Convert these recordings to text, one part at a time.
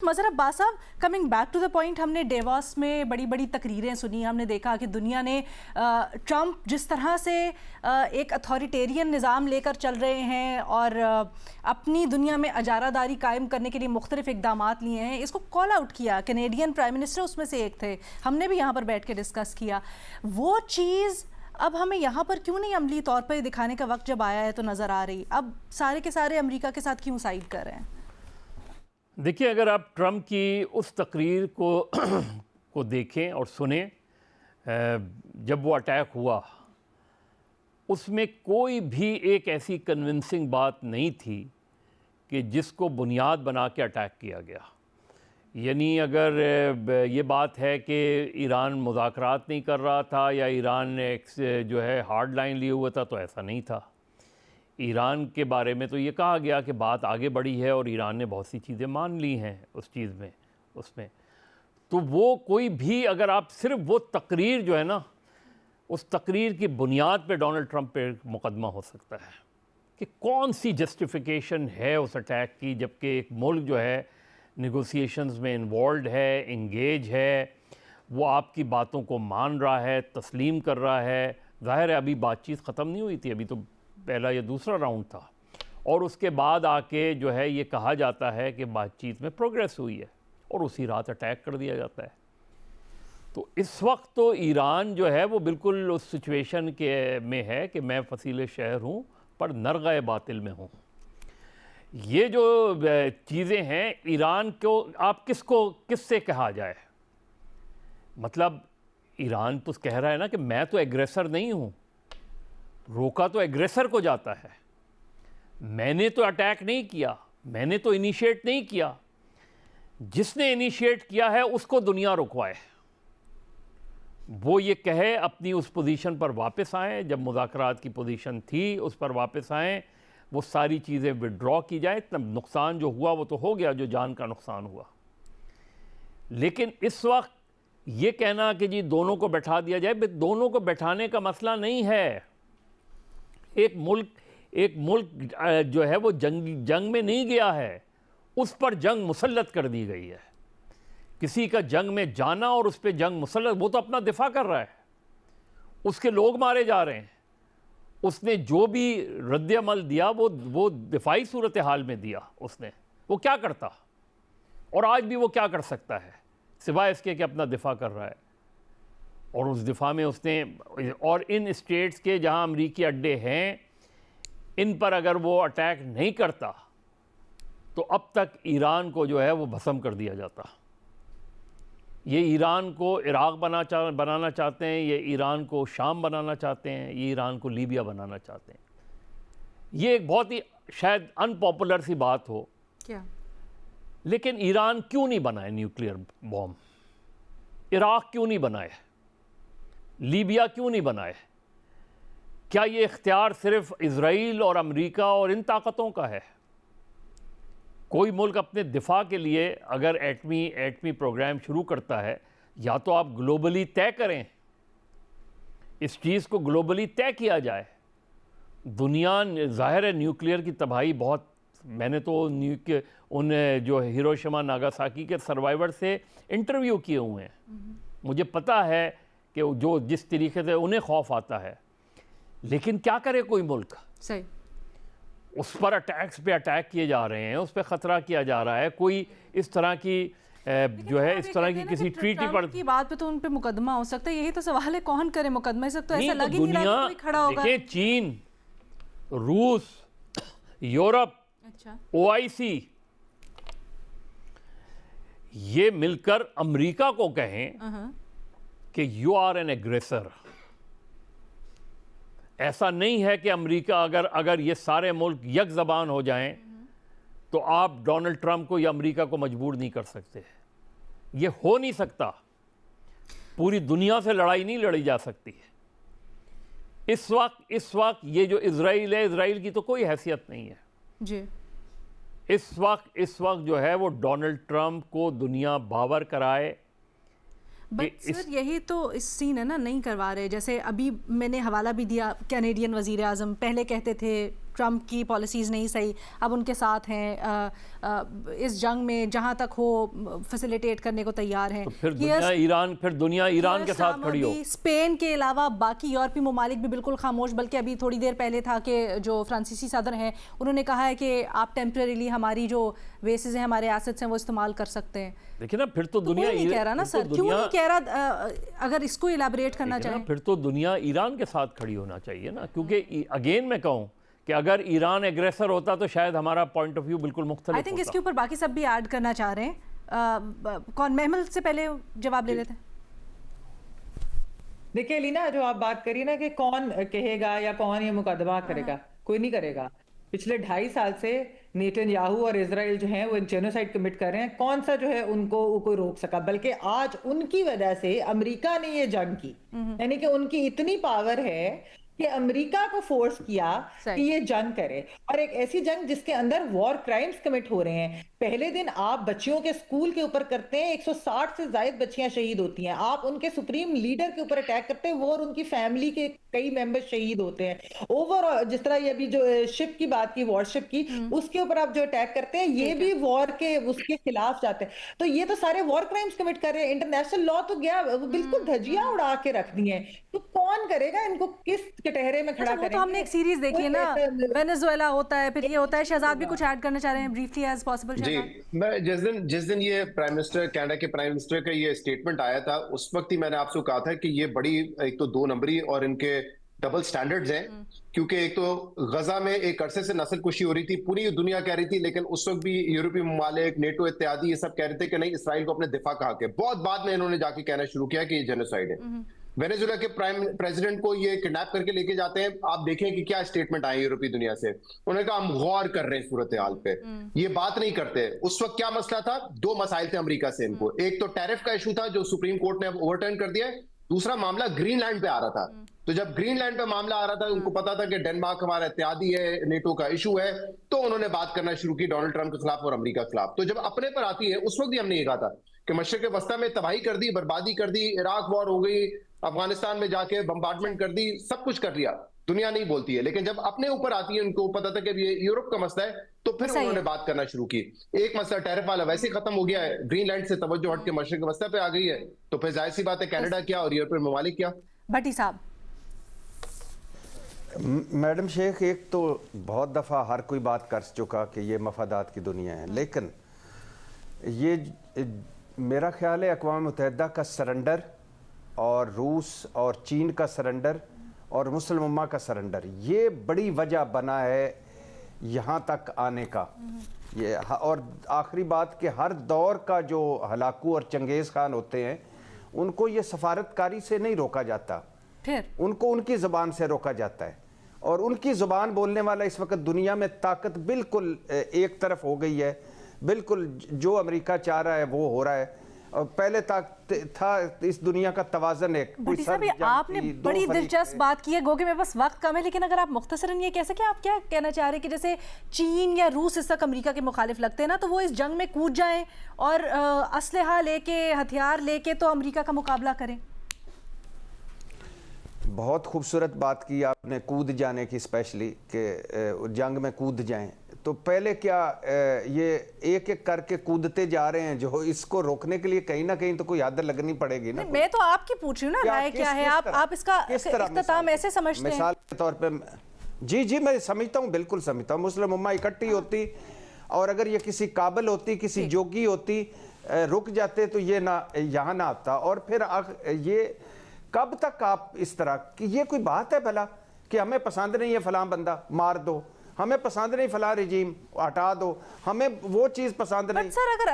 मज़र अब्बास साहब, coming back to the point, हमने Davos में बड़ी बड़ी तकरीरें सुनी। हमने देखा कि दुनिया ने ट्रंप जिस तरह से एक अथॉरिटेरियन निज़ाम लेकर चल रहे हैं और अपनी दुनिया में अजारादारी कायम करने के लिए मुख्तलिफ इक़दामात लिए हैं, इसको कॉल आउट किया। कैनेडियन प्राइम मिनिस्टर उसमें से एक थे, हमने भी यहाँ पर बैठ के डिस्कस किया। वो चीज़ अब हमें यहाँ पर क्यों नहीं अमली तौर पर दिखाने का वक्त जब आया है तो नज़र आ रही? अब सारे के सारे अमेरिका के साथ क्यों साइड कर रहे हैं? देखिए, अगर आप ट्रंप की उस तकरीर को देखें और सुने, जब वो अटैक हुआ, उसमें कोई भी एक ऐसी कन्विंसिंग बात नहीं थी कि जिसको बुनियाद बना के अटैक किया गया। यानी अगर ये बात है कि ईरान मुज़ाकरात नहीं कर रहा था या ईरान ने जो है हार्ड लाइन लिए हुआ था, तो ऐसा नहीं था। ईरान के बारे में तो ये कहा गया कि बात आगे बढ़ी है और ईरान ने बहुत सी चीज़ें मान ली हैं उस चीज़ में, उसमें। तो वो कोई भी, अगर आप सिर्फ वो तकरीर जो है ना, उस तकरीर की बुनियाद पे डोनाल्ड ट्रंप पे मुकदमा हो सकता है कि कौन सी जस्टिफिकेशन है उस अटैक की, जबकि एक मुल्क जो है नेगोशिएशंस में इन्वॉल्व है, इंगेज है, वो आपकी बातों को मान रहा है, तस्लीम कर रहा है। ज़ाहिर है अभी बातचीत ख़त्म नहीं हुई थी, अभी तो पहला या दूसरा राउंड था, और उसके बाद आके जो है ये कहा जाता है कि बातचीत में प्रोग्रेस हुई है और उसी रात अटैक कर दिया जाता है। तो इस वक्त तो ईरान जो है वो बिल्कुल उस सिचुएशन के में है कि मैं फसीले शहर हूँ पर नरग़े बातिल में हूँ। ये जो चीज़ें हैं, ईरान को आप किससे कहा जाए? मतलब ईरान तो कह रहा है ना कि मैं तो एग्रेसर नहीं हूँ, रोका तो एग्रेसर को जाता है, मैंने तो अटैक नहीं किया, मैंने तो इनिशिएट नहीं किया। जिसने इनिशिएट किया है उसको दुनिया रुकवाए, वो ये कहे अपनी उस पोजीशन पर वापस आए, जब मुज़ाकरात की पोजीशन थी उस पर वापस आएँ, वो सारी चीज़ें विड्रॉ की जाए। तब नुकसान जो हुआ वो तो हो गया, जो जान का नुकसान हुआ। लेकिन इस वक्त ये कहना कि जी दोनों को बैठा दिया जाए, दोनों को बैठाने का मसला नहीं है। एक मुल्क जो है वो जंग में नहीं गया है, उस पर जंग मुसल्लत कर दी गई है। किसी का जंग में जाना और उस पर जंग मुसल्लत, वो तो अपना दिफा कर रहा है, उसके लोग मारे जा रहे हैं। उसने जो भी रद्द-ए-अमल दिया वो दिफाई सूरत हाल में दिया। उसने वो क्या करता, और आज भी वो क्या कर सकता है सिवाय इसके कि अपना दिफा कर रहा है। और उस दिफा में उसने, और इन स्टेट्स के जहां अमरीकी अड्डे हैं, इन पर अगर वो अटैक नहीं करता तो अब तक ईरान को जो है वो भस्म कर दिया जाता। ये ईरान को इराक़ बनाना चाहते हैं, ये ईरान को शाम बनाना चाहते हैं, ये ईरान को लीबिया बनाना चाहते हैं। ये एक बहुत ही शायद अनपॉपुलर सी बात हो क्या, लेकिन ईरान क्यों नहीं बनाए न्यूक्लियर बॉम्ब? इराक़ क्यों नहीं बनाए? लीबिया क्यों नहीं बनाए? क्या ये इख्तियार सिर्फ इज़राइल और अमेरिका और इन ताकतों का है? कोई मुल्क अपने दिफा के लिए अगर एटमी प्रोग्राम शुरू करता है, या तो आप ग्लोबली तय करें, इस चीज़ को ग्लोबली तय किया जाए। दुनिया, ज़ाहिर है न्यूक्लियर की तबाही बहुत, मैंने तो उन जो हिरोशिमा नागासाकी के सर्वाइवर से इंटरव्यू किए हुए हैं, मुझे पता है कि जो जिस तरीके से उन्हें खौफ आता है। लेकिन क्या करे कोई मुल्क? सही, उस पर अटैक किए जा रहे हैं, उस पर ख़तरा किया जा रहा है। कोई इस तरह की जो है इस तरह की किसी ट्रीटी पर की बात पे तो उन पे मुकदमा हो सकता है। यही तो सवाल है, कौन करे मुकदमा? इस वक्त तो ऐसा लग ही नहीं रहा कोई खड़ा होगा। देखिए, चीन, रूस, यूरोप, अच्छा, OIC, ये मिलकर अमेरिका को कहें कि यू आर एन एग्रेसर। ऐसा नहीं है कि अमेरिका, अगर ये सारे मुल्क यक ज़बान हो जाएं तो आप डोनाल्ड ट्रंप को या अमेरिका को मजबूर नहीं कर सकते। ये हो नहीं सकता। पूरी दुनिया से लड़ाई नहीं लड़ी जा सकती है। इस वक्त ये जो इज़राइल है, इज़राइल की तो कोई हैसियत नहीं है जी। इस वक्त जो है वो डोनाल्ड ट्रंप को दुनिया बावर कराए। बट सर यही तो इस सीन है ना, नहीं करवा रहे। जैसे अभी मैंने हवाला भी दिया, कैनेडियन वज़ीर आज़म पहले कहते थे ट्रंप की पॉलिसीज़ नहीं सही, अब उनके साथ हैं, इस जंग में जहां तक हो फैसिलिटेट करने को तैयार हैं। तो फिर दुनिया ईरान के साथ खड़ी हो। स्पेन के अलावा बाकी यूरोपीय ममालिक भी बिल्कुल खामोश, बल्कि अभी थोड़ी देर पहले था कि जो फ्रांसीसी सदर हैं उन्होंने कहा है कि आप टेम्परेरीली हमारी जो बेसिस हैं, हमारे एसेट्स हैं, वो इस्तेमाल कर सकते हैं। देखिए ना, फिर तो दुनिया नहीं कह रहा ना सर, क्यों नहीं कह रहा? अगर इसको इलाबरेट करना चाहें, फिर तो दुनिया ईरान के साथ खड़ी होना चाहिए ना, क्योंकि अगेन मैं कहूँ कि अगर ईरान एग्रेसर होता तो शायद हमारा पॉइंट ऑफ व्यू बिल्कुल मुख्तलिफ होता। आई थिंक इसके ऊपर बाकी सब भी ऐड करना चाह रहे हैं। कौन महमल से पहले जवाब ले लेते हैं? देखिए लीना, जो आप बात करिए ना कि कौन कहेगा या कौन ये मुकदमा करेगा, कोई नहीं करेगा। पिछले 2.5 साल से नेतन्याहू और इजराइल जो है वो जेनोसाइड कमिट कर रहे हैं, कौन सा जो है उनको कोई रोक सका? बल्कि आज उनकी वजह से अमेरिका ने ये जंग की, यानी कि उनकी इतनी पावर है कि अमेरिका को फोर्स किया कि ये जंग करे, और एक ऐसी जंग जिसके अंदर वॉर क्राइम्स कमिट हो रहे हैं। पहले दिन आप बच्चियों के स्कूल के ऊपर करते हैं, 160 से ज्यादा बच्चियां शहीद होती हैं। आप उनके सुप्रीम लीडर के ऊपर अटैक करते हैं, वो और उनकी फैमिली के कई मेंबर शहीद होते हैं। ओवरऑल जिस तरह ये अभी जो शिप की बात की, वॉरशिप की, उसके ऊपर आप जो अटैक करते हैं, ये भी वॉर के उसके खिलाफ जाते हैं। तो ये तो सारे वॉर क्राइम्स कमिट कर रहे हैं। इंटरनेशनल लॉ तो गया, बिल्कुल धज्जियां उड़ा के रख दी हैं। तो कौन करेगा इनको? किस कटहरे में खड़ा करेंगे? तो हमने एक सीरीज देखी है ना, वेनेजुएला होता है, फिर ये होता है। शहजाद भी कुछ ऐड करना चाह रहे हैं ब्रीफली एज पॉसिबल? जी, मैं जिस दिन ये प्राइम मिनिस्टर, कनाडा के प्राइम मिनिस्टर का ये स्टेटमेंट आया था, उस वक्त ही मैंने आपसे कहा था कि ये बड़ी, एक तो 2 नंबरी और इनके डबल स्टैंडर्ड्स हैं। क्योंकि एक तो गजा में एक अरसे से नस्लकुशी हो रही थी, पूरी दुनिया कह रही थी, लेकिन उस वक्त भी यूरोपीय ममालिक, नेटो इत्यादि ये सब कह रहे थे कि नहीं, इसराइल को अपने दिफा का हक है। बहुत बाद में इन्होंने जाके कहना शुरू किया कि ये जेनोसाइड है। वेनेजुएला के प्रेसिडेंट को ये किडनैप करके लेके जाते हैं। आप देखें कि क्या स्टेटमेंट आए यूरोपीय दुनिया से। उन्होंने कहा हम गौर कर रहे हैं सूरत हाल पे, ये बात नहीं करते। उस वक्त क्या मसला था? 2 मसाइल थे अमेरिका से इनको। एक तो टैरिफ का इशू था जो सुप्रीम कोर्ट ने अब ओवरटर्न कर दिया है। दूसरा मामला ग्रीनलैंड पे आ रहा था। तो जब ग्रीनलैंड पे मामला आ रहा था, उनको पता था कि डेनमार्क हमारा इत्यादि है, नेटो का इशू है, तो उन्होंने बात करना शुरू की डोनाल्ड ट्रंप के खिलाफ और अमेरिका के खिलाफ। तो जब अपने पर आती है, उस वक्त भी हमने ये कहा था कि मशरिक वस्ता में तबाही कर दी, बर्बादी कर दी, इराक वॉर हो गई, अफगानिस्तान में जाके बम्बार्डमेंट कर दी, सब कुछ कर लिया। दुनिया नहीं बोलती है, लेकिन जब अपने ऊपर आती है, उनको पता था कि ये यूरोप का मसला है, तो फिर उन्होंने बात करना शुरू की। एक मसला टैरिफ वाला वैसे ही खत्म हो गया है, ग्रीनलैंड से तवज्जो हट के मशरिक वस्ता पे आ गई है, तो फिर जाहिर सी बात है कनाडा क्या और यूरोपीय ममालिक क्या। भट्टी साहब। मैडम शेख, एक तो बहुत दफ़ा हर कोई बात कर चुका कि ये मफादात की दुनिया है, लेकिन ये मेरा ख्याल है अक़वाम मुत्तहिदा का सरेंडर और रूस और चीन का सरेंडर और मुस्लिम उम्मा का सरेंडर, ये बड़ी वजह बना है यहाँ तक आने का। ये और आखिरी बात कि हर दौर का जो हलाकू और चंगेज़ खान होते हैं, उनको ये सफारतकारी से नहीं रोका जाता, फिर उनको उनकी ज़ुबान से रोका जाता है। और उनकी ज़ुबान बोलने वाला इस वक्त दुनिया में ताकत बिल्कुल एक तरफ हो गई है। बिल्कुल जो अमेरिका चाह रहा है वो हो रहा है। और पहले तक था इस दुनिया का तवाज़न एक। आपने बड़ी दिलचस्प बात की है, गो कि मेरे पास वक्त कम है, लेकिन अगर आप मुख्तसरन ये कह सकें, आप क्या कहना चाह रहे हैं कि जैसे चीन या रूस इस तक अमेरिका के मुखालिफ लगते हैं ना, तो वो इस जंग में कूद जाएं और असलहा लेके, हथियार लेके तो अमेरिका का मुकाबला करें? बहुत खूबसूरत बात की आपने, कूद जाने की, स्पेशली कि जंग में कूद जाएं। तो पहले क्या ये एक एक करके कूदते जा रहे हैं, जो इसको रोकने के लिए कहीं ना कहीं तो कोई हद लगनी पड़ेगी ना। मैं तो आपकी पूछ रही हूँ ना, राय क्या है? आप इसका इख्तिताम ऐसे समझते हैं? मिसाल के तौर पे जी मैं समझता हूँ, बिल्कुल समझता हूँ। मुस्लिम उम्मा इकट्ठी होती और अगर ये किसी काबिल होती, किसी जोगी होती, रुक जाते तो ये ना यहाँ ना आता। और फिर ये कब तक आप इस तरह कि ये कोई बात है भला कि हमें पसंद नहीं है फलां बंदा, मार दो, हमें पसंद नहीं फला रिजीम, हटा दो, हमें वो चीज़ पसंद नहीं। सर, अगर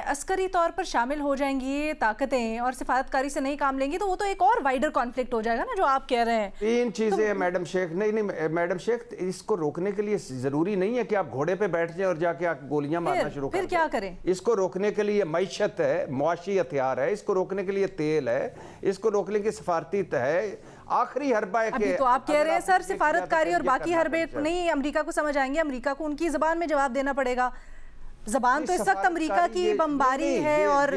अस्करी तौर पर शामिल हो जाएंगी ये ताकतें और सिफारतकारी से नहीं काम लेंगी, तो वो तो एक और वाइडर कॉन्फ्लिक्ट हो जाएगा ना, जो आप कह रहे हैं। 3 चीज़ें हैं मैडम शेख। नहीं मैडम शेख, इसको रोकने के लिए ज़रूरी नहीं है कि आप घोड़े पे बैठ जाएं और जाके आप गोलियां मारना शुरू करें। फिर क्या करें? इसको रोकने के लिए मईशत है, मुआशी हथियार है, इसको रोकने के लिए तेल है, इसको रोकने के सफारती है। आखिरी हरबा है कि तो आप कह रहे हैं सर सिफारतकारी और बाकी हरबे नहीं अमेरिका को समझ आएंगे, अमेरिका को उनकी ज़बान में जवाब देना पड़ेगा। ज़बान तो इस वक्त अमेरिका की बमबारी है और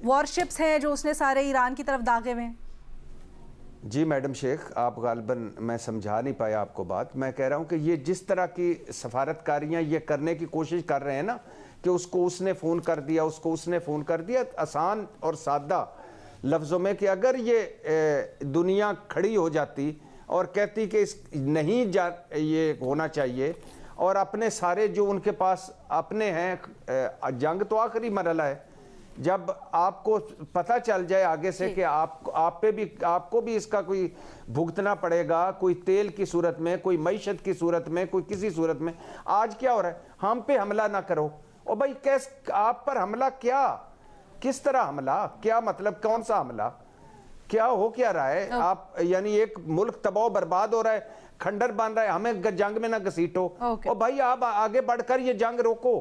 वॉरशिप्स हैं जो उसने सारे ईरान की तरफ दागे हुए हैं। जी मैडम शेख, आप गालिबन मैं समझा नहीं पाया आपको बात। मैं कह रहा हूं कि ये जिस तरह की सफारतकारियां ये करने की कोशिश कर रहे हैं ना, कि उसको उसने फ़ोन कर दिया, उसको उसने फ़ोन कर दिया, आसान और सादा लफ्ज़ों में, कि अगर ये दुनिया खड़ी हो जाती और कहती कि इस नहीं जा ये होना चाहिए, और अपने सारे जो उनके पास अपने हैं, जंग तो आखिरी मरहला है, जब आपको पता चल जाए आगे से कि आपको भी इसका कोई भुगतना पड़ेगा, कोई तेल की सूरत में, कोई मईशत की सूरत में, कोई किसी सूरत में। आज क्या हो रहा है, हम पे हमला ना करो। और भाई आप पर हमला क्या, किस तरह हमला, क्या मतलब, कौन सा हमला, क्या हो क्या रहा है? आप यानी एक मुल्क तबाह बर्बाद हो रहा है, खंडर बन रहा है, हमें जंग में ना घसीटो। और भाई आप आगे बढ़कर ये जंग रोको।